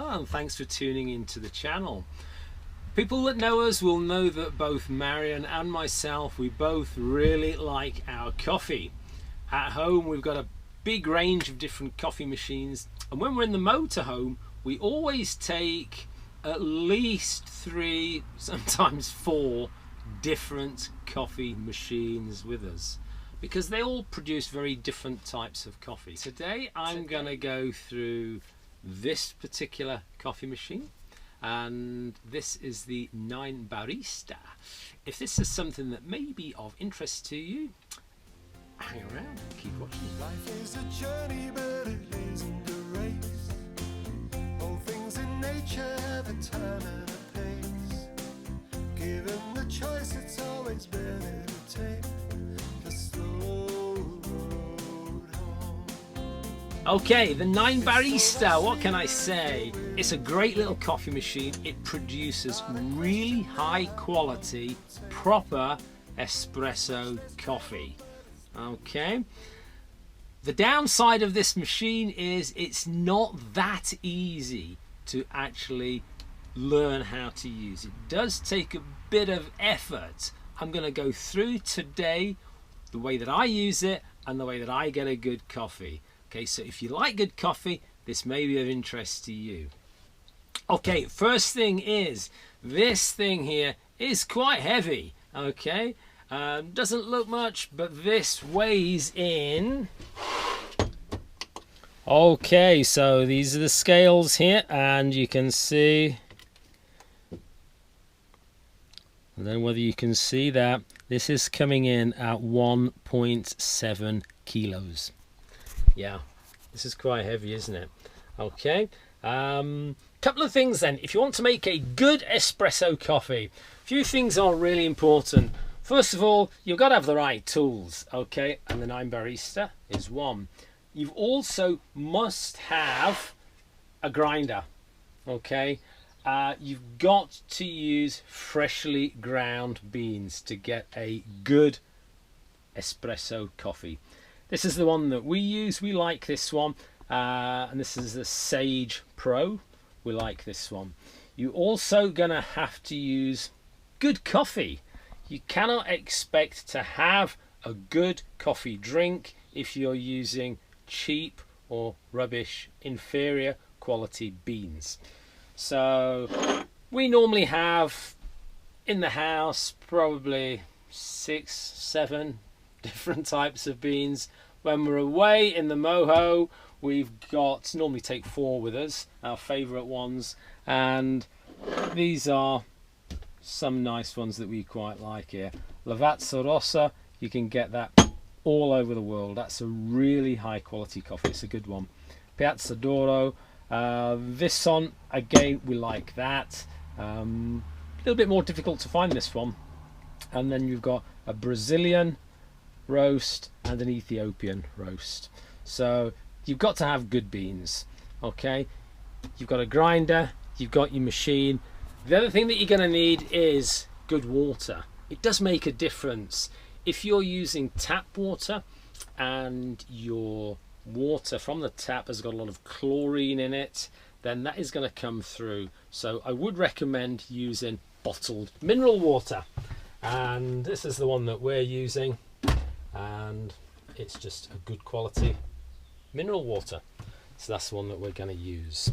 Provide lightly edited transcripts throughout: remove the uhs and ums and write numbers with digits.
and thanks for tuning into the channel. People that know us will know that both Marion and myself, we both really like our coffee. At home we've got a big range of different coffee machines, and when we're in the motorhome we always take at least 3, sometimes 4 different coffee machines with us, because they all produce very different types of coffee. Today I'm going to go through this particular coffee machine, and this is the 9Barista. If this is something that may be of interest to you, hang around, keep watching. Life is a journey, but it isn't a race. All things in nature have a time and a pace. Given the choice, it's always better to take the slow road home. Okay, the 9Barista, what can I say? It's a great little coffee machine. It produces really high quality, proper espresso coffee. Okay. The downside of this machine is it's not that easy to actually learn how to use. It does take a bit of effort. I'm going to go through today the way that I use it and the way that I get a good coffee. Okay, so if you like good coffee, this may be of interest to you. Okay, first thing is, this thing here is quite heavy. Okay, doesn't look much, but this weighs in. Okay, so these are the scales here, and you can see, I don't know whether you can see that, this is coming in at 1.7 kilos. Yeah, this is quite heavy, isn't it? Okay, couple of things then. If you want to make a good espresso coffee, a few things are really important. First of all, you've got to have the right tools, okay, and the 9Barista is one. You also must have a grinder, okay. You've got to use freshly ground beans to get a good espresso coffee. This is the one that we use. We like this one, and this is the Sage Pro. We like this one. You're also gonna have to use good coffee. You cannot expect to have a good coffee drink if you're using cheap or rubbish, inferior quality beans. So we normally have in the house probably 6, 7 different types of beans. When we're away in the moho, we've got, normally take 4 with us, our favourite ones, and these are some nice ones that we quite like here. Lavazza Rossa, you can get that all over the world. That's a really high quality coffee, it's a good one. Piazza d'Oro, this one, again, we like that. A little bit more difficult to find this one. And then you've got a Brazilian roast and an Ethiopian roast. So you've got to have good beans, okay. You've got a grinder, you've got your machine. The other thing that you're going to need is good water. It does make a difference. If you're using tap water and your water from the tap has got a lot of chlorine in it, then that is going to come through. So I would recommend using bottled mineral water, and this is the one that we're using, and it's just a good quality mineral water. So that's the one that we're going to use.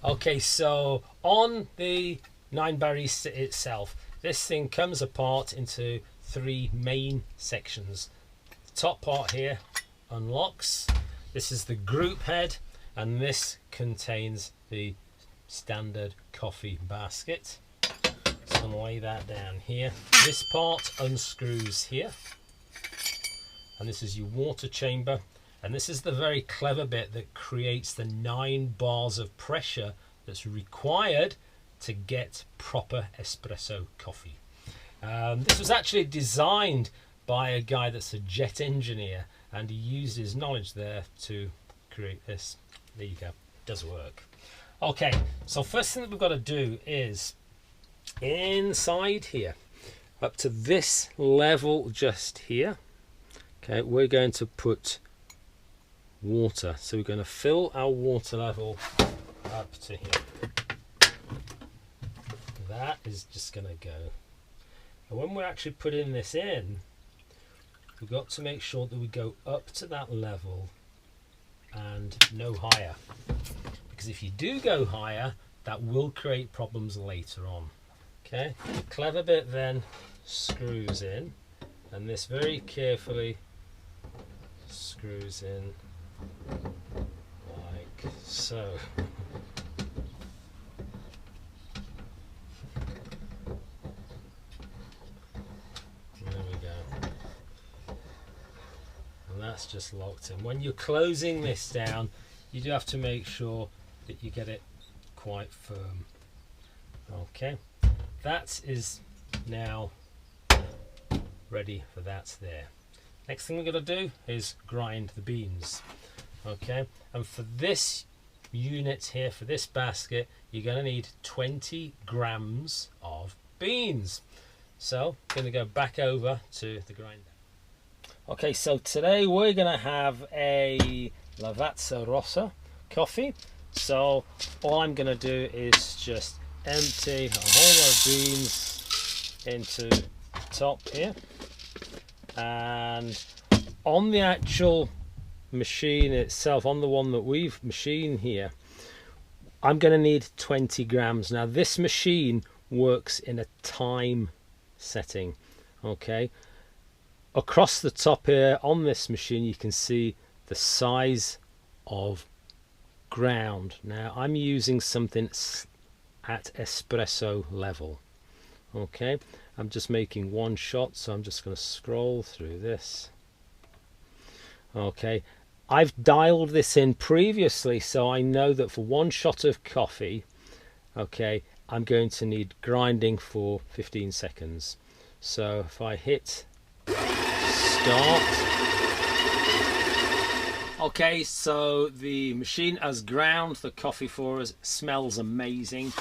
Okay, so on the 9Barista itself, this thing comes apart into 3 main sections. The top part here unlocks. This is the group head, and this contains the standard coffee basket. So I'm going to lay that down here. This part unscrews here, and this is your water chamber, and this is the very clever bit that creates the 9 bars of pressure that's required to get proper espresso coffee. This was actually designed by a guy that's a jet engineer, and he used his knowledge there to create this. There you go, it does work. Okay, so first thing that we've got to do is inside here, up to this level just here, okay, we're going to put water. So we're going to fill our water level up to here. That is just going to go. And when we're actually putting this in, we've got to make sure that we go up to that level and no higher. Because if you do go higher, that will create problems later on. Okay, the clever bit then screws in, and this very carefully screws in like so. There we go. And that's just locked in. When you're closing this down, you do have to make sure that you get it quite firm. Okay, that is now ready for that there. Next thing we're going to do is grind the beans. Okay, and for this unit here, for this basket, you're going to need 20 grams of beans. So I'm going to go back over to the grinder. Okay, so today we're going to have a Lavazza Rossa coffee. So all I'm going to do is just empty a whole lot of beans into the top here, and on the actual machine itself, on the one that we've machined here, I'm going to need 20 grams. Now this machine works in a time setting. Okay, across the top here on this machine you can see the size of ground. Now I'm using something at espresso level. Okay, I'm just making one shot, so I'm just going to scroll through this. Okay, I've dialed this in previously, so I know that for one shot of coffee, okay, I'm going to need grinding for 15 seconds. So if I hit start. Okay, so the machine has ground the coffee for us. Smells amazing.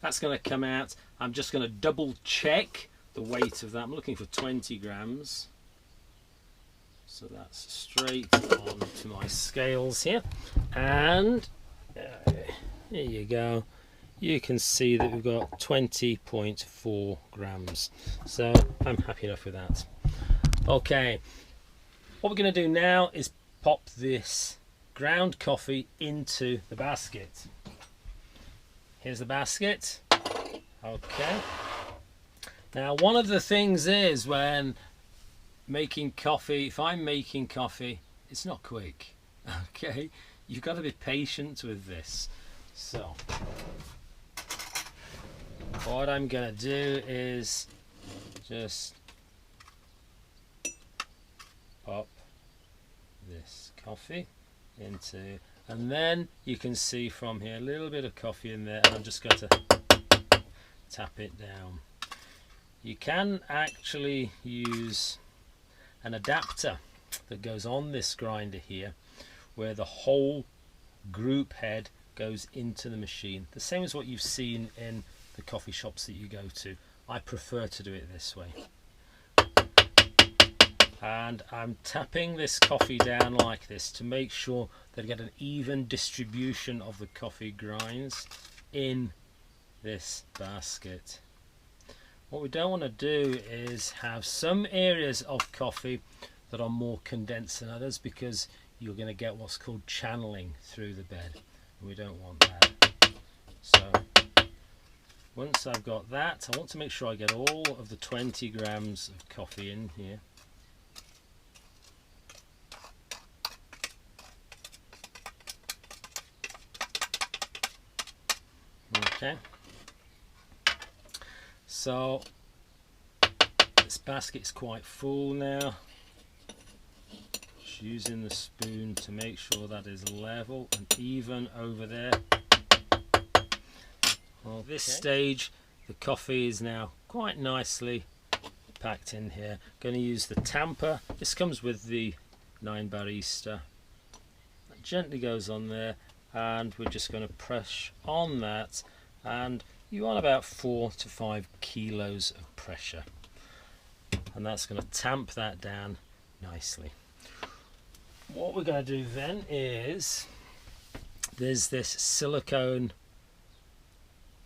That's going to come out. I'm just going to double check the weight of that. I'm looking for 20 grams. So that's straight on to my scales here. And here you go. You can see that we've got 20.4 grams. So I'm happy enough with that. Okay, what we're going to do now is pop this ground coffee into the basket. Here's the basket. Okay. Now one of the things is when making coffee, if I'm making coffee, it's not quick. Okay, you've got to be patient with this. So what I'm going to do is just pop this coffee into, and then you can see from here a little bit of coffee in there, and I'm just going to tap it down. You can actually use an adapter that goes on this grinder here, where the whole group head goes into the machine, the same as what you've seen in the coffee shops that you go to. I prefer to do it this way. And I'm tapping this coffee down like this to make sure that I get an even distribution of the coffee grinds in this basket. What we don't want to do is have some areas of coffee that are more condensed than others, because you're going to get what's called channeling through the bed, and we don't want that. So once I've got that, I want to make sure I get all of the 20 grams of coffee in here. Okay, so this basket's quite full now. Just using the spoon to make sure that is level and even over there. At this stage the coffee is now quite nicely packed in here. Going to use the tamper. This comes with the 9Barista. That gently goes on there, and we're just going to press on that, and you want about 4 to 5 kilos of pressure, and that's going to tamp that down nicely. what we're going to do then is, there's this silicone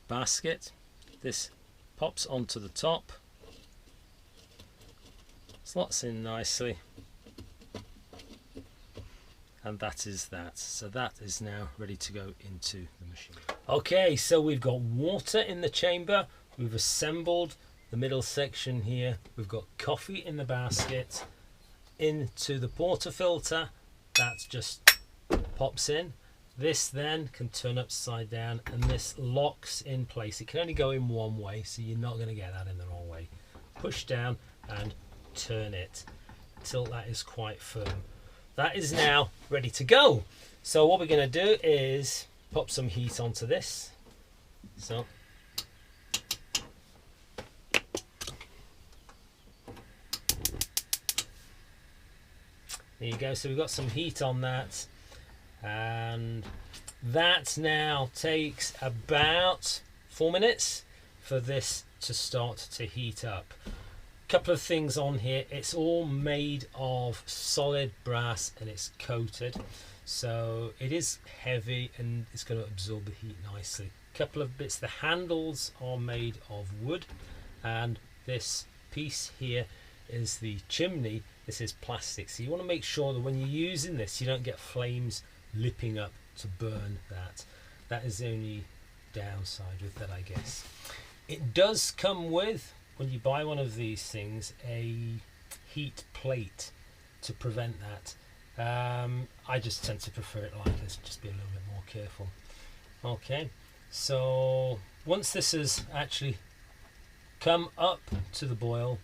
basket. This pops onto the top, slots in nicely, and that is that. So that is now ready to go into the machine. Okay, so we've got water in the chamber, we've assembled the middle section here, we've got coffee in the basket, into the portafilter, that just pops in. This then can turn upside down, and this locks in place. It can only go in one way, so you're not going to get that in the wrong way. Push down and turn it till that is quite firm. That is now ready to go. So what we're going to do is pop some heat onto this. So there you go. So we've got some heat on that, and that now takes about 4 minutes for this to start to heat up. Couple of things on here, it's all made of solid brass and it's coated, so it is heavy and it's going to absorb the heat nicely. Couple of bits, the handles are made of wood, and this piece here is the chimney. This is plastic, so you want to make sure that when you're using this you don't get flames lipping up to burn that. That is the only downside with that, I guess. It does come with, when you buy one of these things, a heat plate to prevent that. I just tend to prefer it like this, just be a little bit more careful. Okay, so once this has actually come up to the boil,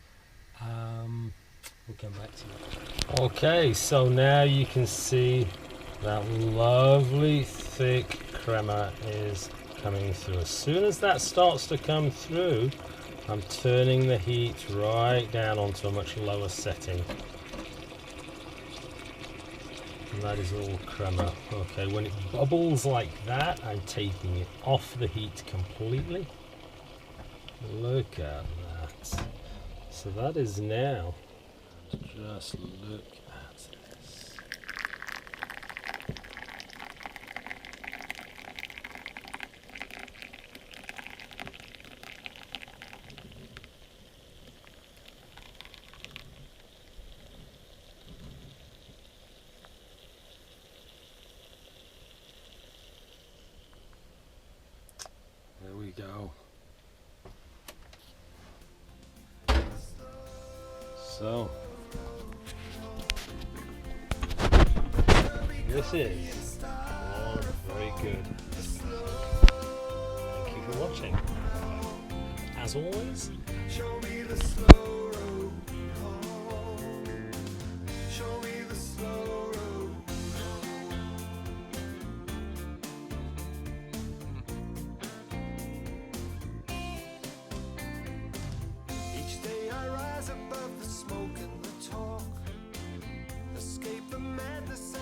we'll come back to it. Okay, so now you can see that lovely thick crema is coming through. As soon as that starts to come through, I'm turning the heat right down onto a much lower setting. And that is all crema. Okay, when it bubbles like that, I'm taking it off the heat completely. Look at that. So that is now, just look at this. There we go. So this is very good. Thank you for watching. As always, Show me the slow road home. Show me the slow road home. Each day I rise above the smoke and the talk, escape the madness